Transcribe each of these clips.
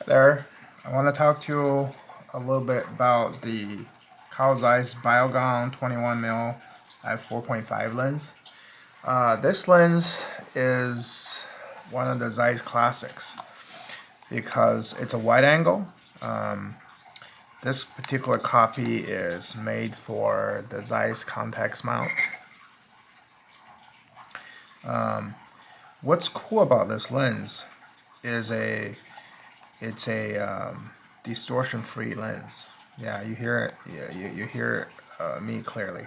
There, I want to talk to you a little bit about the Zeiss Biogon 21mm F4.5 lens. This lens is one of the Zeiss classics because it's a wide angle. This particular copy is made for the Zeiss Contax mount. What's cool about this lens is it's a distortion-free lens. Yeah, you hear it. Yeah, you hear me clearly.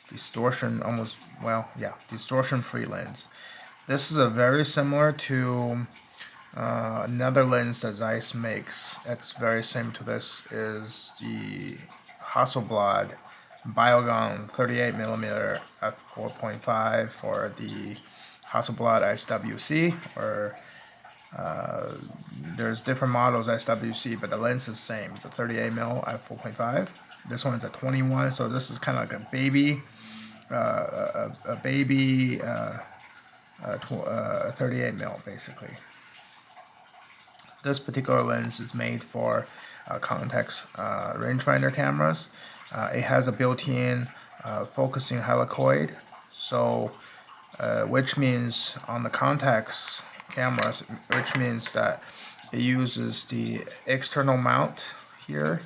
Distortion-free lens. This is a very similar to another lens that Zeiss makes. That's very similar to this is the Hasselblad Biogon 38mm F4.5 or the Hasselblad SWC, or there's different models SWC, but the lens is the same. It's a 38mm f4.5. This one is a 21, so this is kind of like a baby, 38mm basically. This particular lens is made for Contax rangefinder cameras. It has a built-in focusing helicoid, so which means on the Contax cameras, which means that it uses the external mount here,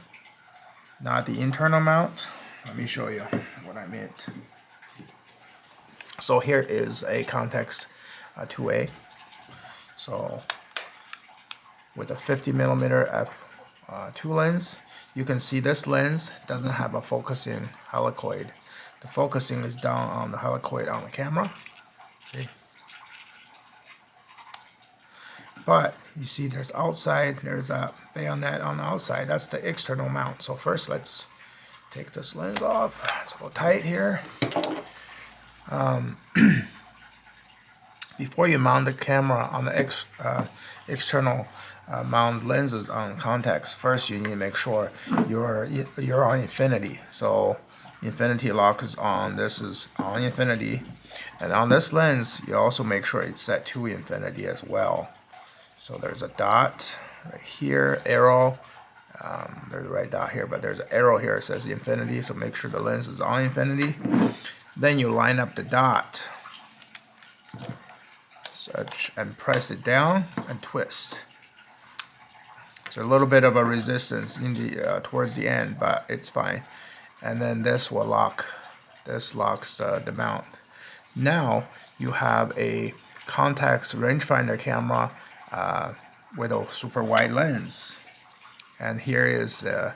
not the internal mount. Let me show you what I meant. So here is a Contax 2A. So with a 50mm f2 lens, you can see this lens doesn't have a focusing helicoid. The focusing is down on the helicoid on the camera. See? But you see there's outside, there's a bayonet on the outside. That's the external mount. So first let's take this lens off. It's a little tight here. Before you mount the camera on the external mount lenses on Contax, first you need to make sure you're on infinity. So infinity lock is on. This is on infinity, and on this lens you also make sure it's set to infinity as well. So there's a dot right here, arrow. There's a right dot here, but there's an arrow here that says infinity, so make sure the lens is on infinity. Then you line up the dot, such, and press it down and twist. There's a little bit of a resistance in the towards the end, but it's fine. And then this will lock. This locks the mount. Now you have a Contax rangefinder camera with a super wide lens, and here is the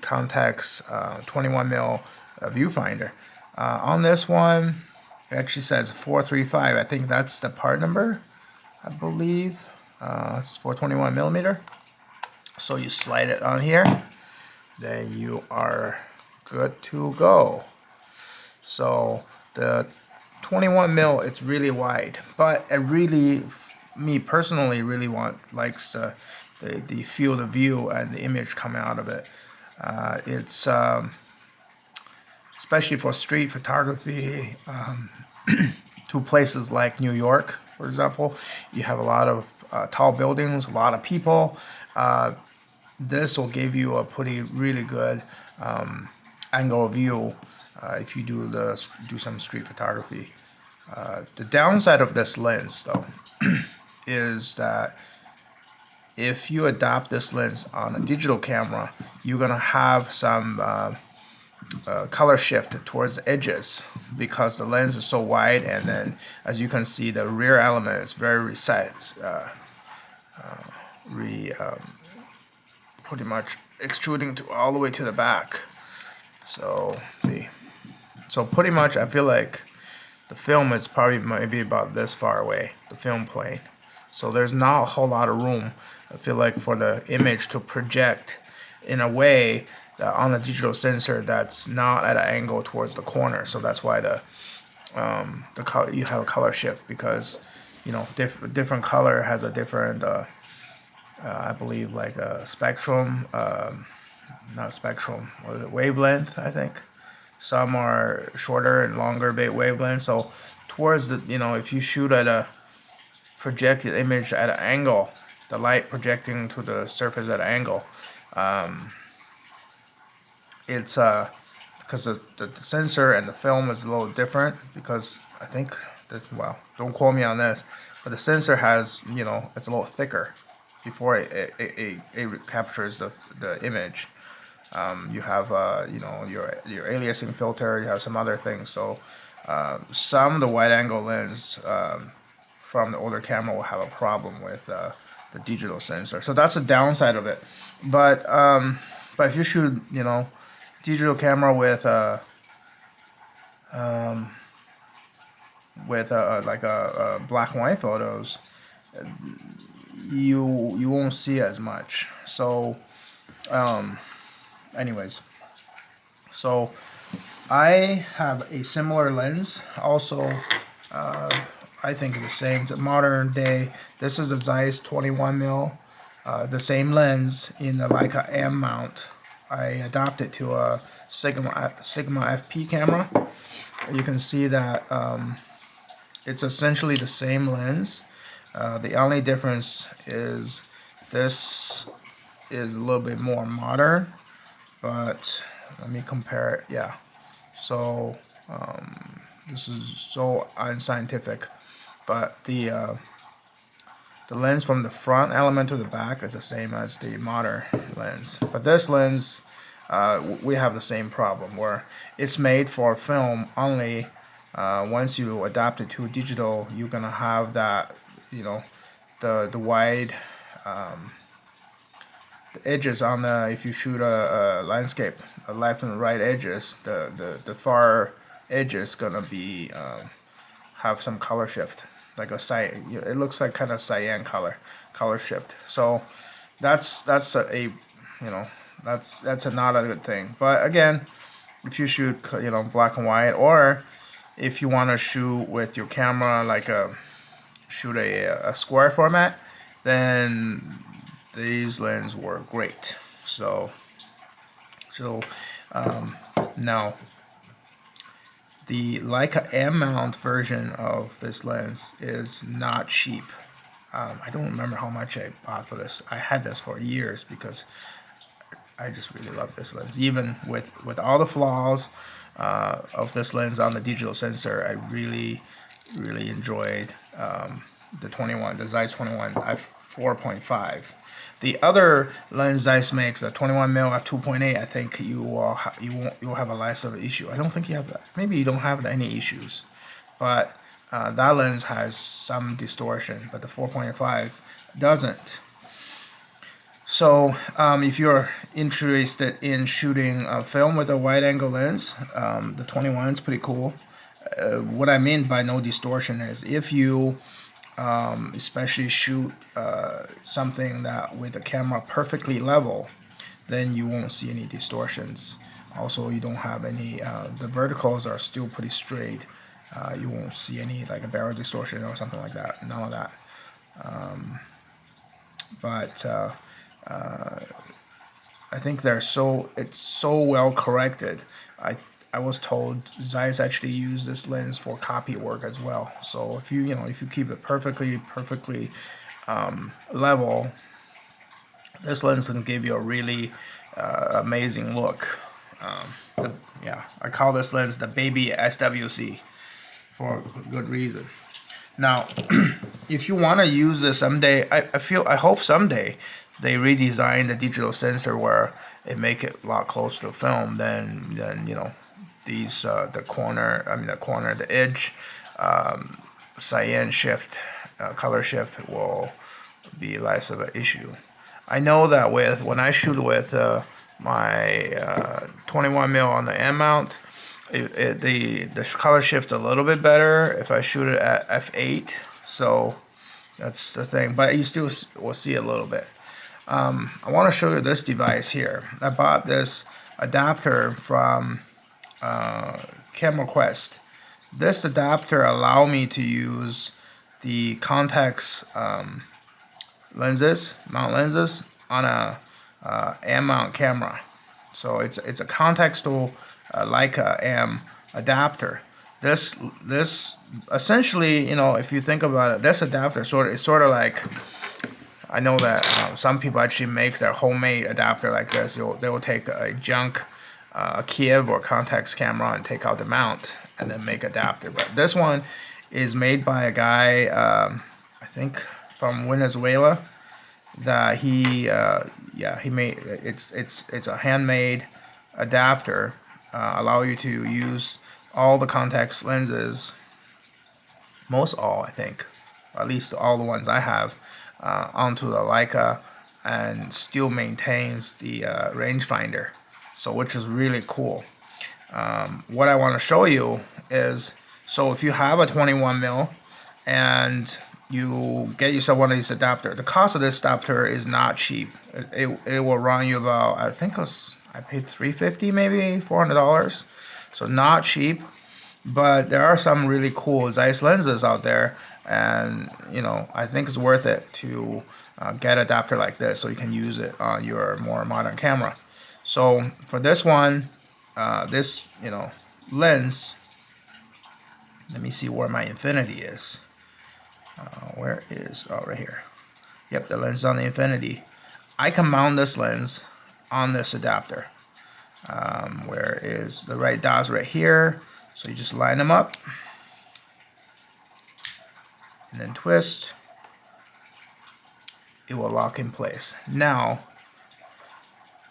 Contax 21mm viewfinder. On this one, it actually says 435. I think that's the part number, I believe. It's 421mm. So you slide it on here, then you are good to go. So the 21mm, it's really wide, but it really, me personally, really likes the field of view and the image coming out of it. It's especially for street photography, to places like New York, for example. You have a lot of tall buildings, a lot of people. This will give you a really good angle of view if you do some street photography. The downside of this lens, though, is that if you adopt this lens on a digital camera, you're gonna have some color shift towards the edges because the lens is so wide, and then as you can see, the rear element is very pretty much extruding all the way to the back. So see, so pretty much I feel like the film is probably maybe about this far away, the film plane. So there's not a whole lot of room, I feel like, for the image to project in a way that on a digital sensor that's not at an angle towards the corner. So that's why the color, you have a color shift, because different color has a different I believe like a spectrum, not spectrum, what is it, wavelength, I think. Some are shorter and longer wavelength. So towards the, if you shoot at a projected image at an angle, the light projecting to the surface at an angle. It's because the sensor and the film is a little different, because I think this, well, don't quote me on this, but the sensor has, you know, it's a little thicker before it captures the image. You have you know, your aliasing filter, you have some other things. So some of the wide angle lens from the older camera will have a problem with the digital sensor. So that's a downside of it. But if you shoot, you know, digital camera with like a black and white photos, you won't see as much. So anyways, so I have a similar lens also. I think it's the same, the modern day. This is a Zeiss 21mm, the same lens in the Leica M mount. I adapted to a Sigma FP camera. You can see that it's essentially the same lens. The only difference is this is a little bit more modern, but let me compare it. Yeah, so this is so unscientific, but the lens from the front element to the back is the same as the modern lens. But this lens, we have the same problem where it's made for film only. Once you adapt it to digital, you're gonna have that, you know, the wide the edges on the, if you shoot a landscape, the left and right edges, the far edges gonna be have some color shift, like a cyan. It looks like kind of cyan color shift. So that's a you know, that's not a good thing. But again, if you shoot, you know, black and white, or if you want to shoot with your camera like shoot a square format, then these lenses work great. So now the Leica M mount version of this lens is not cheap. I don't remember how much I bought for this. I had this for years because I just really love this lens. Even with all the flaws of this lens on the digital sensor, I really enjoyed the Zeiss 21 F4.5. The other lens Zeiss makes, the 21mm f2.8, I think you'll have a less of an issue. I don't think you have that. Maybe you don't have any issues, but that lens has some distortion, but the 4.5 doesn't. So if you're interested in shooting film with a wide-angle lens, the 21 is pretty cool. What I mean by no distortion is if you especially shoot something that with the camera perfectly level, then you won't see any distortions. Also, you don't have any, the verticals are still pretty straight. You won't see any like a barrel distortion or something like that, none of that. But I think it's so well corrected. I was told Zeiss actually used this lens for copy work as well. So if you keep it perfectly level, this lens can give you a really amazing look. Yeah, I call this lens the baby SWC for good reason. Now, if you want to use this someday, I hope someday they redesign the digital sensor where it make it a lot closer to film. Then you know, these the edge cyan shift, color shift will be less of an issue. I know that when I shoot with my 21mm on the M mount, the color shift a little bit better if I shoot it at f8. So that's the thing, but you still will see a little bit. I want to show you this device here. I bought this adapter from Camera Quest. This adapter allow me to use the Contax mount lenses on a M mount camera. So it's a Contax to Leica M adapter. This essentially, you know, if you think about it, this adapter is sort of like I know that some people actually make their homemade adapter like this. They will take a junk Kiev or Contax camera and take out the mount and then make adapter. But this one is made by a guy, I think from Venezuela. That he made it's a handmade adapter, allow you to use all the Contax lenses, most all I think, at least all the ones I have, onto the Leica, and still maintains the rangefinder, so which is really cool. What I want to show you is, so if you have a 21mm and you get yourself one of these adapters, the cost of this adapter is not cheap. It will run you about, I think I paid $350, maybe $400, so not cheap. But there are some really cool Zeiss lenses out there, and you know, I think it's worth it to get an adapter like this so you can use it on your more modern camera. So for this one, this lens, let me see where my infinity is. Where is, oh, right here. Yep, the lens is on the infinity. I can mount this lens on this adapter. Where is the right dots? Right here. So you just line them up and then twist. It will lock in place. Now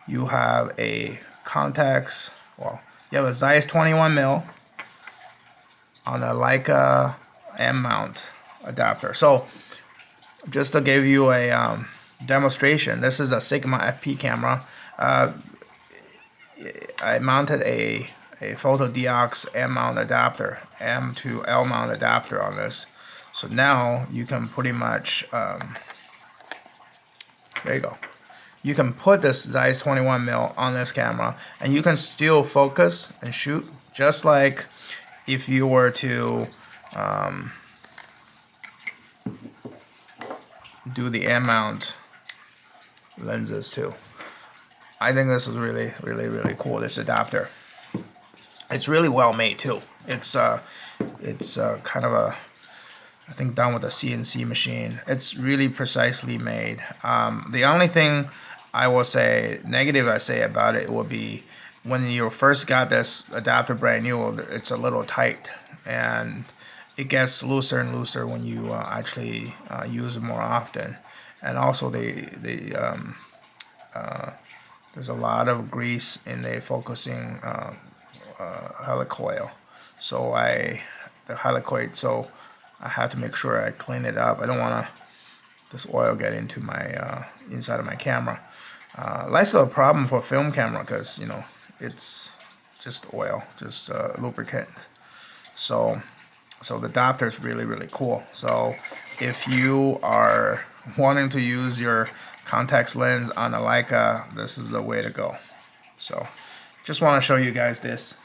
you have a Contax, well, you have a Zeiss 21mm on a Leica M mount adapter. So just to give you a demonstration, this is a Sigma FP camera. I mounted a photo deox M mount adapter, M to L mount adapter on this. So now you can pretty much, there you go. You can put this Zeiss 21mm on this camera and you can still focus and shoot just like if you were to do the M mount lenses too. I think this is really cool, this adapter. It's really well made too. It's kind of a, I think, done with a CNC machine. It's really precisely made. The only thing I will say negative I say about it would be when you first got this adapter brand new, it's a little tight and it gets looser and looser when you actually use it more often. And also there's a lot of grease in the focusing helicoil. So I have to make sure I clean it up. I don't want this oil get into my inside of my camera. Less of a problem for film camera because it's just oil, just lubricant. So the adapter is really cool. So if you are wanting to use your Contax lens on a Leica, this is the way to go. So just want to show you guys this.